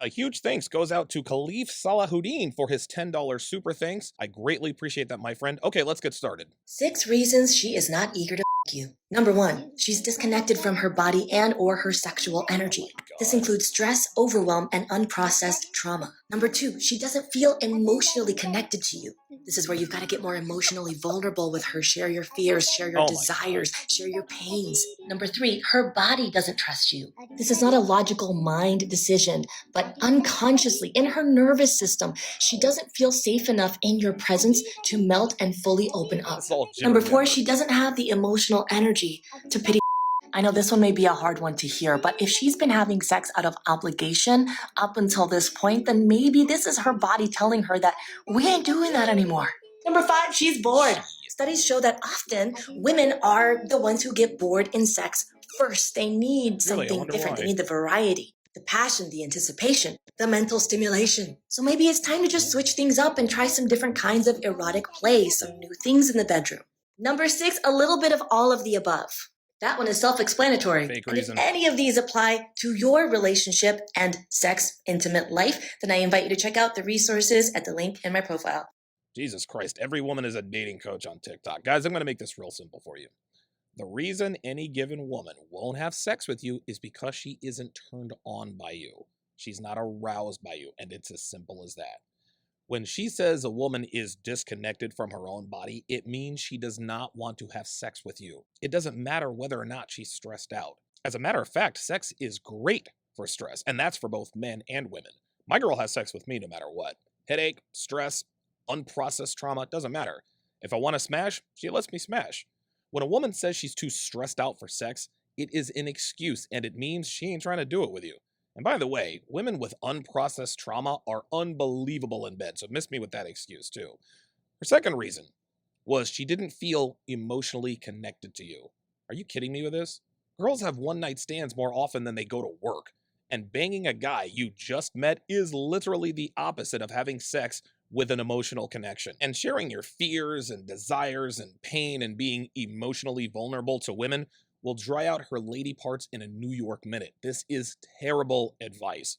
A huge thanks goes out to Khalif Salahuddin for his $10 super thanks. I greatly appreciate that, my friend. Okay, let's get started. 6 reasons she is not eager to you. Number 1, she's disconnected from her body and or her sexual energy. This includes stress, overwhelm, and unprocessed trauma. Number 2, she doesn't feel emotionally connected to you. This is where you've got to get more emotionally vulnerable with her. Share your fears, share your desires, share your pains. Number 3, her body doesn't trust you. This is not a logical mind decision, but unconsciously in her nervous system, she doesn't feel safe enough in your presence to melt and fully open up. Number 4, she doesn't have the emotional energy to pity. I know this one may be a hard one to hear, but if she's been having sex out of obligation up until this point, then maybe this is her body telling her that we ain't doing that anymore. Number 5, she's bored. Studies show that often women are the ones who get bored in sex first. They need something different. They need the variety, the passion, the anticipation, the mental stimulation. So maybe it's time to just switch things up and try some different kinds of erotic play, some new things in the bedroom. Number 6, a little bit of all of the above. That one is self-explanatory. And if any of these apply to your relationship and sex, intimate life, then I invite you to check out the resources at the link in my profile. Jesus Christ, every woman is a dating coach on TikTok. Guys, I'm going to make this real simple for you. The reason any given woman won't have sex with you is because she isn't turned on by you. She's not aroused by you, and it's as simple as that. When she says a woman is disconnected from her own body, it means she does not want to have sex with you. It doesn't matter whether or not she's stressed out. As a matter of fact, sex is great for stress, and that's for both men and women. My girl has sex with me no matter what. Headache, stress, unprocessed trauma, doesn't matter. If I want to smash, she lets me smash. When a woman says she's too stressed out for sex, it is an excuse, and it means she ain't trying to do it with you. And by the way, women with unprocessed trauma are unbelievable in bed, so miss me with that excuse too. Her second reason was she didn't feel emotionally connected to you. Are you kidding me with this? Girls have one-night stands more often than they go to work, and banging a guy you just met is literally the opposite of having sex with an emotional connection. And sharing your fears and desires and pain and being emotionally vulnerable to women will dry out her lady parts in a New York minute. This is terrible advice.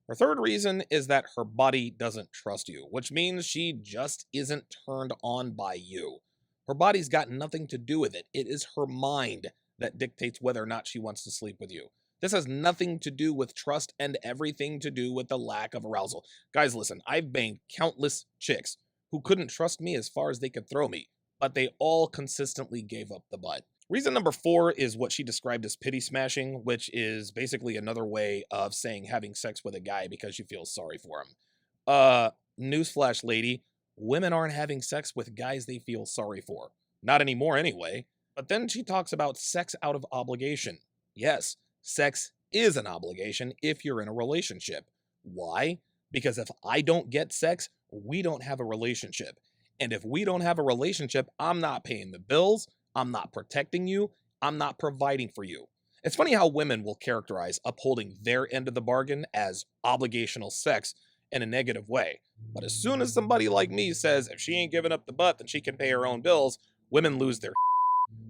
Her third reason is that her body doesn't trust you, which means she just isn't turned on by you. Her body's got nothing to do with it. It is her mind that dictates whether or not she wants to sleep with you. This has nothing to do with trust and everything to do with the lack of arousal. Guys, listen, I've banged countless chicks who couldn't trust me as far as they could throw me, but they all consistently gave up the butt. Reason number 4 is what she described as pity smashing, which is basically another way of saying having sex with a guy because you feel sorry for him. Newsflash, lady, women aren't having sex with guys they feel sorry for. Not anymore anyway. But then she talks about sex out of obligation. Yes, sex is an obligation if you're in a relationship. Why? Because if I don't get sex, we don't have a relationship. And if we don't have a relationship, I'm not paying the bills, I'm not protecting you, I'm not providing for you. It's funny how women will characterize upholding their end of the bargain as obligational sex in a negative way. But as soon as somebody like me says if she ain't giving up the butt, then she can pay her own bills, women lose their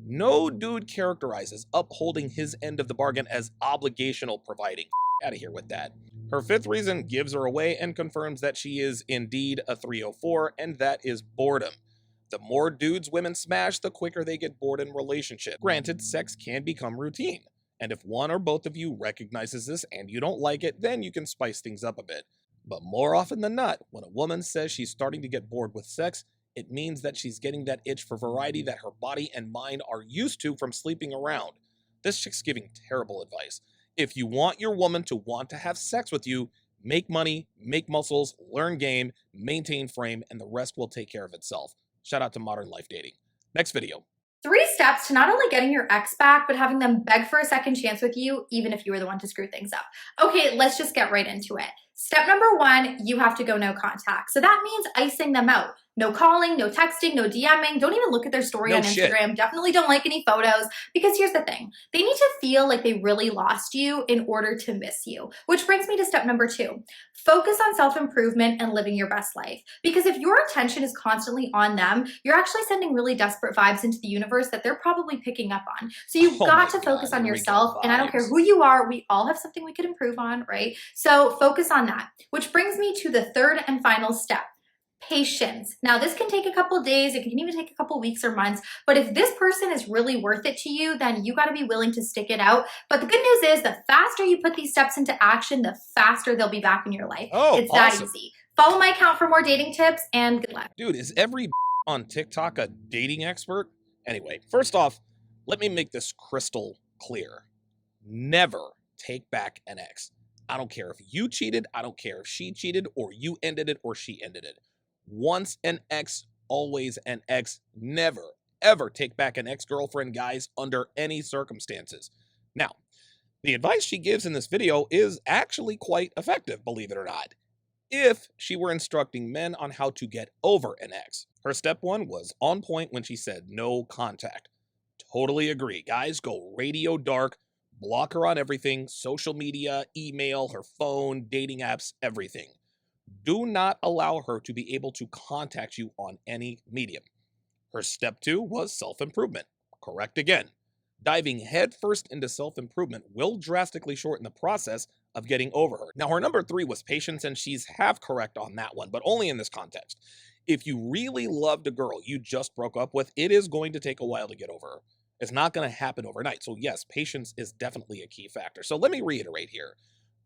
No dude characterizes upholding his end of the bargain as obligational providing. Out of here with that. Her fifth reason gives her away and confirms that she is indeed a 304, and that is boredom. The more dudes women smash, the quicker they get bored in relationship. Granted, sex can become routine, and if one or both of you recognizes this and you don't like it, then you can spice things up a bit. But more often than not, when a woman says she's starting to get bored with sex, it means that she's getting that itch for variety that her body and mind are used to from sleeping around. This chick's giving terrible advice. If you want your woman to want to have sex with you, make money, make muscles, learn game, maintain frame, and the rest will take care of itself. Shout out to Modern Life Dating. Next video. 3 steps to not only getting your ex back, but having them beg for a second chance with you, even if you were the one to screw things up. Okay, let's just get right into it. Step number 1, you have to go no contact. So that means icing them out. No calling, no texting, no DMing. Don't even look at their story on shit. Instagram. Definitely don't like any photos, because here's the thing. They need to feel like they really lost you in order to miss you. Which brings me to step number 2. Focus on self-improvement and living your best life. Because if your attention is constantly on them, you're actually sending really desperate vibes into the universe that they're probably picking up on. So you've got to focus on yourself, and I don't care who you are, we all have something we could improve on, right? So focus on that. Which brings me to the third and final step. Patience. Now, this can take a couple days, it can even take a couple weeks or months, but if this person is really worth it to you, then you got to be willing to stick it out. But the good news is, the faster you put these steps into action, the faster they'll be back in your life. It's awesome. That easy. Follow my account for more dating tips, and good luck. Dude, is every on TikTok a dating expert? Anyway, first off, let me make this crystal clear. Never take back an ex. I don't care if you cheated, I don't care if she cheated, or you ended it, or she ended it. Once an ex, always an ex. Never, ever take back an ex-girlfriend, guys, under any circumstances. Now, the advice she gives in this video is actually quite effective, believe it or not, if she were instructing men on how to get over an ex. Her step 1 was on point when she said no contact. Totally agree. Guys, go radio dark, block her on everything, social media, email, her phone, dating apps, everything. Do not allow her to be able to contact you on any medium. Her step 2 was self-improvement. Correct again. Diving headfirst into self-improvement will drastically shorten the process of getting over her. Now, her number 3 was patience, and she's half correct on that one, but only in this context. If you really loved a girl you just broke up with, it is going to take a while to get over her. It's not going to happen overnight. So yes, patience is definitely a key factor. So let me reiterate here.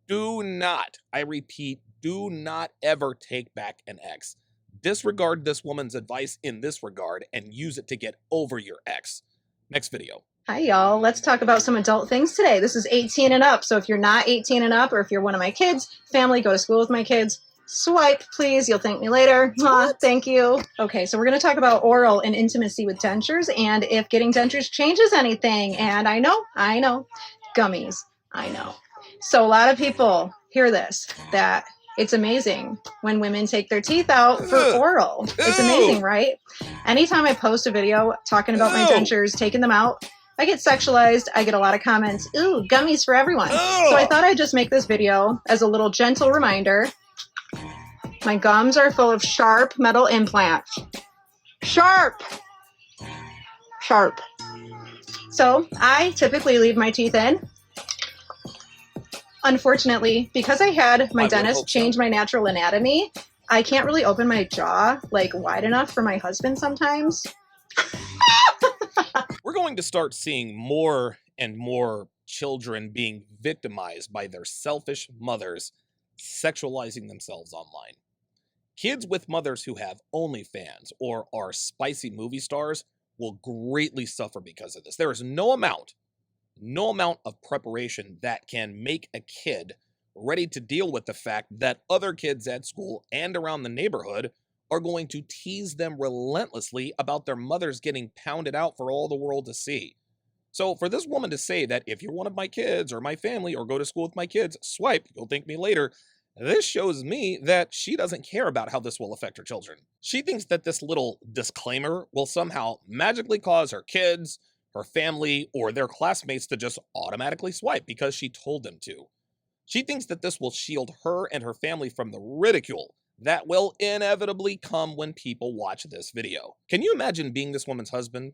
Do not, I repeat, do not ever take back an ex. Disregard this woman's advice in this regard and use it to get over your ex. Next video. Hi, y'all. Let's talk about some adult things today. This is 18 and up. So if you're not 18 and up, or if you're one of my kids, family, go to school with my kids, swipe, please. You'll thank me later. Thank you. Okay, so we're going to talk about oral and intimacy with dentures, and if getting dentures changes anything. And I know, gummies, I know. So a lot of people hear this, that it's amazing when women take their teeth out for oral. It's amazing, right? Anytime I post a video talking about my dentures, taking them out, I get sexualized. I get a lot of comments, ooh, gummies for everyone. So I thought I'd just make this video as a little gentle reminder. My gums are full of Sharpe metal implants. Sharpe! Sharpe. So I typically leave my teeth in. Unfortunately, because I had my dentist change my natural anatomy, I can't really open my jaw like wide enough for my husband sometimes. We're going to start seeing more and more children being victimized by their selfish mothers sexualizing themselves online. Kids with mothers who have OnlyFans or are spicy movie stars will greatly suffer because of this. There is no amount of preparation that can make a kid ready to deal with the fact that other kids at school and around the neighborhood are going to tease them relentlessly about their mothers getting pounded out for all the world to see. So for this woman to say that if you're one of my kids or my family or go to school with my kids, swipe, you'll thank me later, this shows me that she doesn't care about how this will affect her children. She thinks that this little disclaimer will somehow magically cause her kids, her family, or their classmates to just automatically swipe because she told them to. She thinks that this will shield her and her family from the ridicule that will inevitably come when people watch this video. Can you imagine being this woman's husband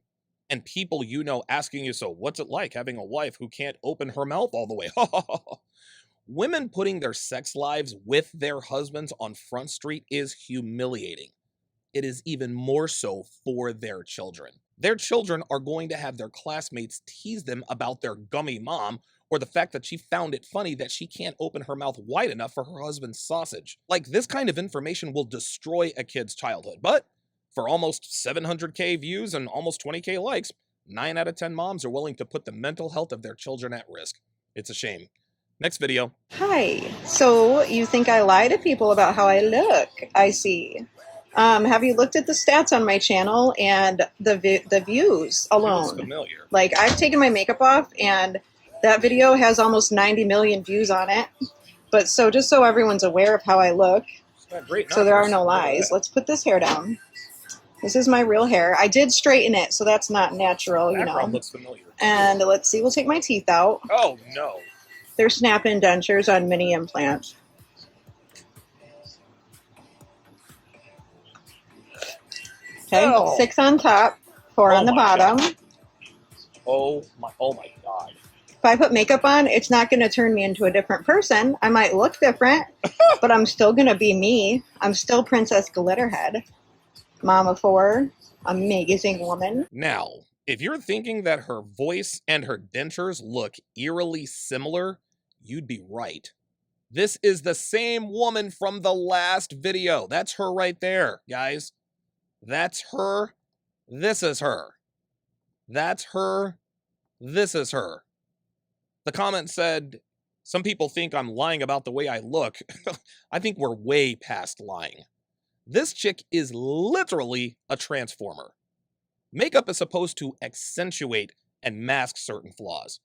and people you know asking you, so what's it like having a wife who can't open her mouth all the way? Women putting their sex lives with their husbands on Front Street is humiliating. It is even more so for their children. Their children are going to have their classmates tease them about their gummy mom or the fact that she found it funny that she can't open her mouth wide enough for her husband's sausage. Like, this kind of information will destroy a kid's childhood. But for almost 700K views and almost 20K likes, 9 out of 10 moms are willing to put the mental health of their children at risk. It's a shame. Next video. Hi. So you think I lie to people about how I look? I see. Have you looked at the stats on my channel and the views alone? Familiar. Like, I've taken my makeup off and that video has almost 90 million views on it. But so just so everyone's aware of how I look, so there are no lies. Let's put this hair down. This is my real hair. I did straighten it, so that's not natural, you Background know. looks familiar. And let's see, we'll take my teeth out. Oh no. They're snap-in dentures on mini implants. Okay, Oh. 6 on top, 4 on the my bottom. God. Oh my God. If I put makeup on, it's not going to turn me into a different person. I might look different, but I'm still going to be me. I'm still Princess Glitterhead. Mom of 4, amazing woman. Now, if you're thinking that her voice and her dentures look eerily similar, you'd be right. This is the same woman from the last video. That's her right there, guys. That's her. This is her. That's her. This is her. The comment said, some people think I'm lying about the way I look. I think we're way past lying. This chick is literally a transformer. Makeup is supposed to accentuate and mask certain flaws.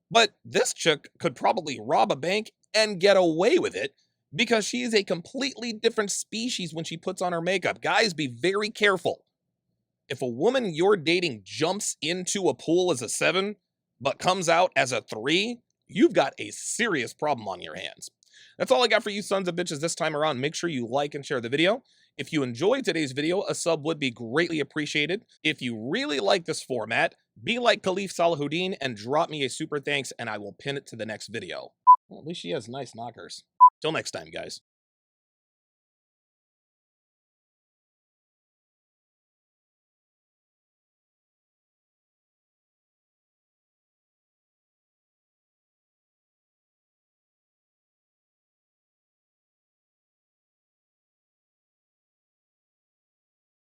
But this chick could probably rob a bank and get away with it because she is a completely different species when she puts on her makeup. Guys, be very careful. If a woman you're dating jumps into a pool as a 7, but comes out as a 3, you've got a serious problem on your hands. That's all I got for you sons of bitches this time around. Make sure you like and share the video. If you enjoyed today's video, a sub would be greatly appreciated. If you really like this format, be like Khalif Salahuddin and drop me a super thanks and I will pin it to the next video. Well, at least she has nice knockers. Till next time, guys.